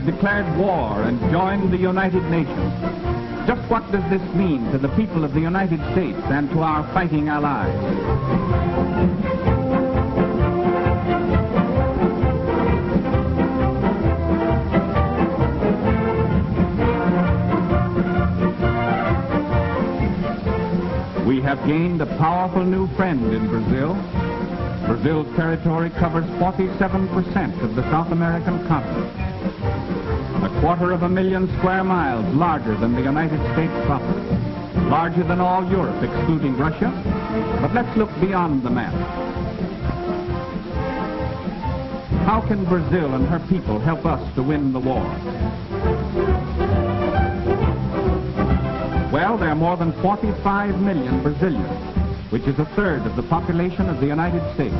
declared war and joined the United Nations. Just what does this mean to the people of the United States and to our fighting allies? We have gained a powerful new friend in Brazil. Brazil's territory covers 47% of the South American continent. 250,000 square miles larger than the United States proper. Larger than all Europe, excluding Russia. But let's look beyond the map. How can Brazil and her people help us to win the war? Well, there are more than 45 million Brazilians, which is a third of the population of the United States.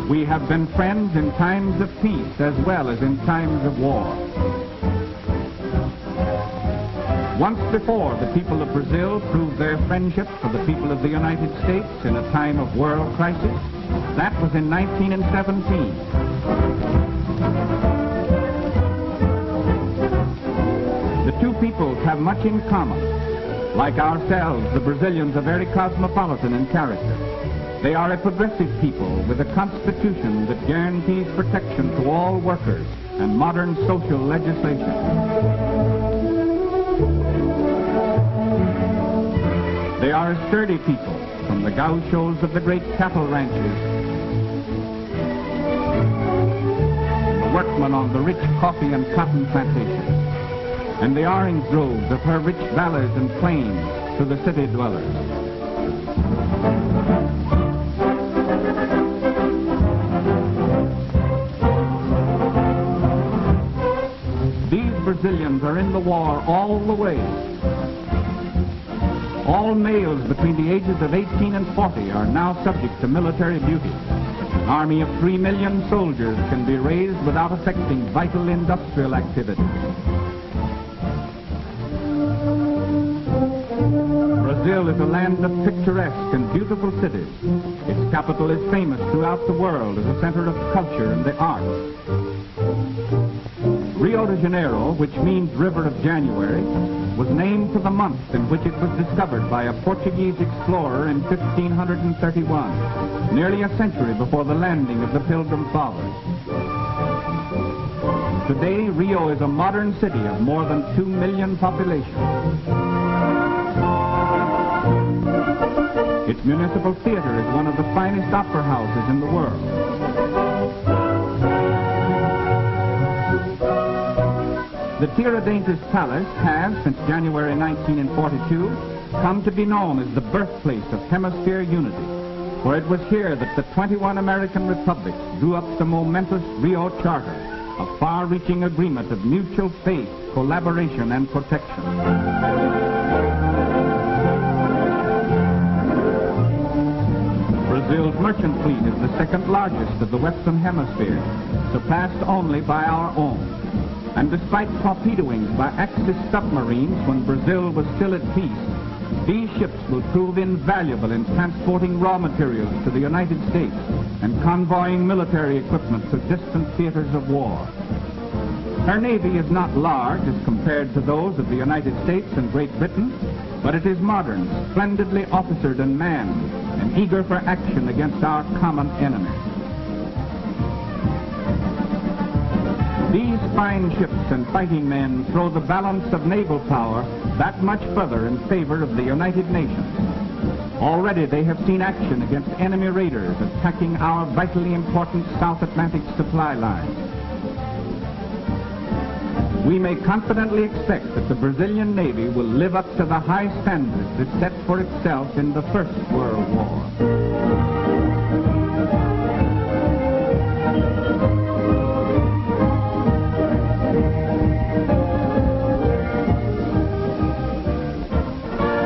We have been friends in times of peace as well as in times of war. Once before, the people of Brazil proved their friendship for the people of the United States in a time of world crisis. That was in 1917. The two peoples have much in common. Like ourselves, the Brazilians are very cosmopolitan in character. They are a progressive people with a constitution that guarantees protection to all workers and modern social legislation. They are a sturdy people, from the gauchos of the great cattle ranches, the workmen on the rich coffee and cotton plantations, and the orange groves of her rich valleys and plains to the city dwellers. These Brazilians are in the war all the way. All males between the ages of 18 and 40 are now subject to military duty. An army of 3 million soldiers can be raised without affecting vital industrial activity. Brazil is a land of picturesque and beautiful cities. Its capital is famous throughout the world as a center of culture and the arts. Rio de Janeiro, which means River of January, was named for the month in which it was discovered by a Portuguese explorer in 1531, nearly a century before the landing of the Pilgrim Fathers. Today, Rio is a modern city of more than 2 million population. Its municipal theater is one of the finest opera houses in the world. The Tiradentes Palace has, since January 1942, come to be known as the birthplace of Hemisphere unity, for it was here that the 21 American republics drew up the momentous Rio Charter, a far-reaching agreement of mutual faith, collaboration, and protection. Brazil's merchant fleet is the second largest of the Western Hemisphere, surpassed only by our own. And despite torpedoings by Axis submarines when Brazil was still at peace, these ships will prove invaluable in transporting raw materials to the United States and convoying military equipment to distant theaters of war. Her navy is not large as compared to those of the United States and Great Britain, but it is modern, splendidly officered and manned, and eager for action against our common enemy. These fine ships and fighting men throw the balance of naval power that much further in favor of the United Nations. Already they have seen action against enemy raiders attacking our vitally important South Atlantic supply lines. We may confidently expect that the Brazilian Navy will live up to the high standards it set for itself in the First World War.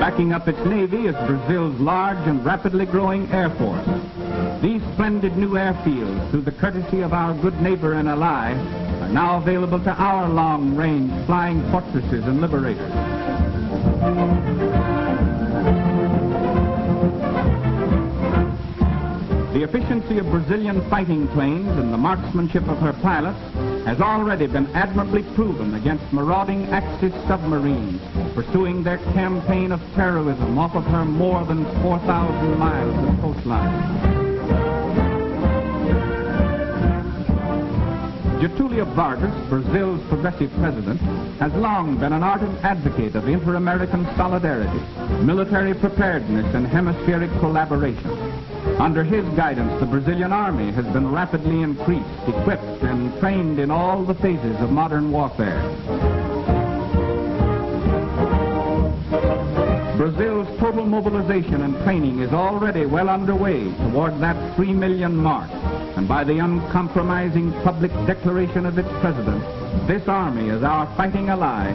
Backing up its navy is Brazil's large and rapidly growing air force. These splendid new airfields, through the courtesy of our good neighbor and ally, are now available to our long-range flying fortresses and liberators. The The efficiency of Brazilian fighting planes and the marksmanship of her pilots has already been admirably proven against marauding Axis submarines pursuing their campaign of terrorism off of her more than 4,000 miles of coastline. Getulio Vargas, Brazil's progressive president, has long been an ardent advocate of inter-American solidarity, military preparedness, and hemispheric collaboration. Under his guidance, the Brazilian army has been rapidly increased, equipped, and trained in all the phases of modern warfare. Brazil's total mobilization and training is already well underway toward that 3 million mark. And by the uncompromising public declaration of its president, this army, as our fighting ally,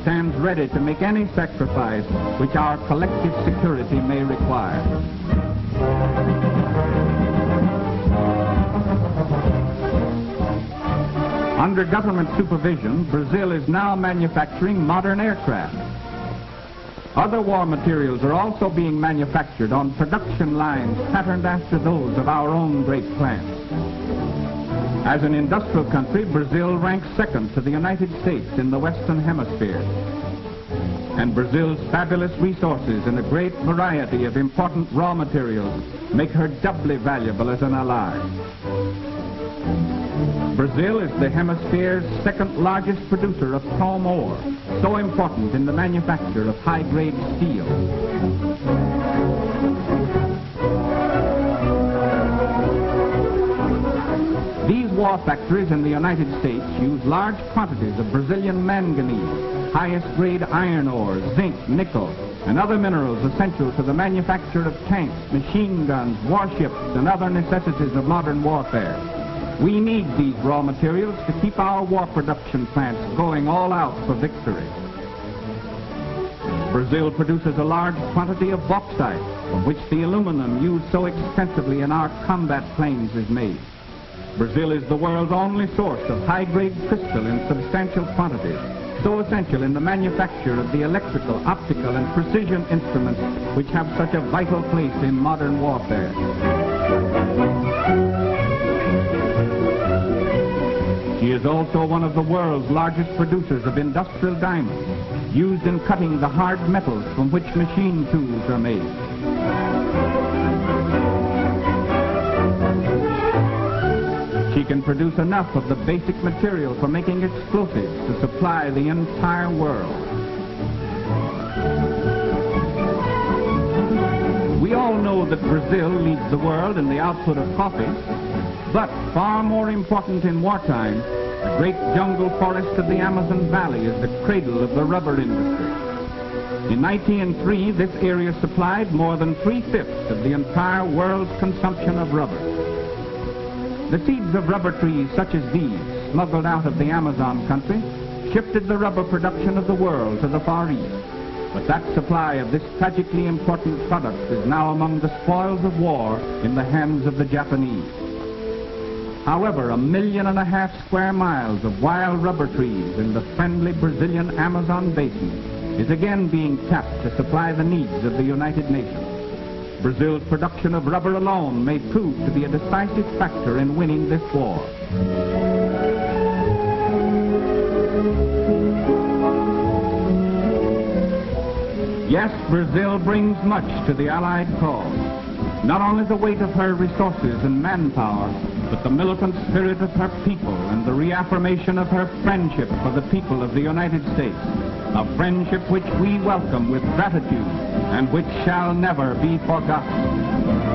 stands ready to make any sacrifice which our collective security may require. Under government supervision, Brazil is now manufacturing modern aircraft. Other war materials are also being manufactured on production lines patterned after those of our own great plants. As an industrial country, Brazil ranks second to the United States in the Western Hemisphere. And Brazil's fabulous resources and a great variety of important raw materials make her doubly valuable as an ally. Brazil is the hemisphere's second largest producer of chrome ore, so important in the manufacture of high-grade steel. These war factories in the United States use large quantities of Brazilian manganese, highest-grade iron ore, zinc, nickel, and other minerals essential to the manufacture of tanks, machine guns, warships, and other necessities of modern warfare. We need these raw materials to keep our war production plants going all out for victory. Brazil produces a large quantity of bauxite, from which the aluminum used so extensively in our combat planes is made. Brazil is the world's only source of high-grade crystal in substantial quantities, so essential in the manufacture of the electrical, optical, and precision instruments which have such a vital place in modern warfare. She is also one of the world's largest producers of industrial diamonds, used in cutting the hard metals from which machine tools are made. She can produce enough of the basic material for making explosives to supply the entire world. We all know that Brazil leads the world in the output of coffee, but far more important in wartime, the great jungle forest of the Amazon Valley is the cradle of the rubber industry. In 1903, this area supplied more than 3/5 of the entire world's consumption of rubber. The seeds of rubber trees such as these, smuggled out of the Amazon country, shifted the rubber production of the world to the Far East. But that supply of this tragically important product is now among the spoils of war in the hands of the Japanese. However, 1.5 million square miles of wild rubber trees in the friendly Brazilian Amazon basin is again being tapped to supply the needs of the United Nations. Brazil's production of rubber alone may prove to be a decisive factor in winning this war. Yes, Brazil brings much to the Allied cause. Not only the weight of her resources and manpower, but the militant spirit of her people and the reaffirmation of her friendship for the people of the United States, a friendship which we welcome with gratitude and which shall never be forgotten.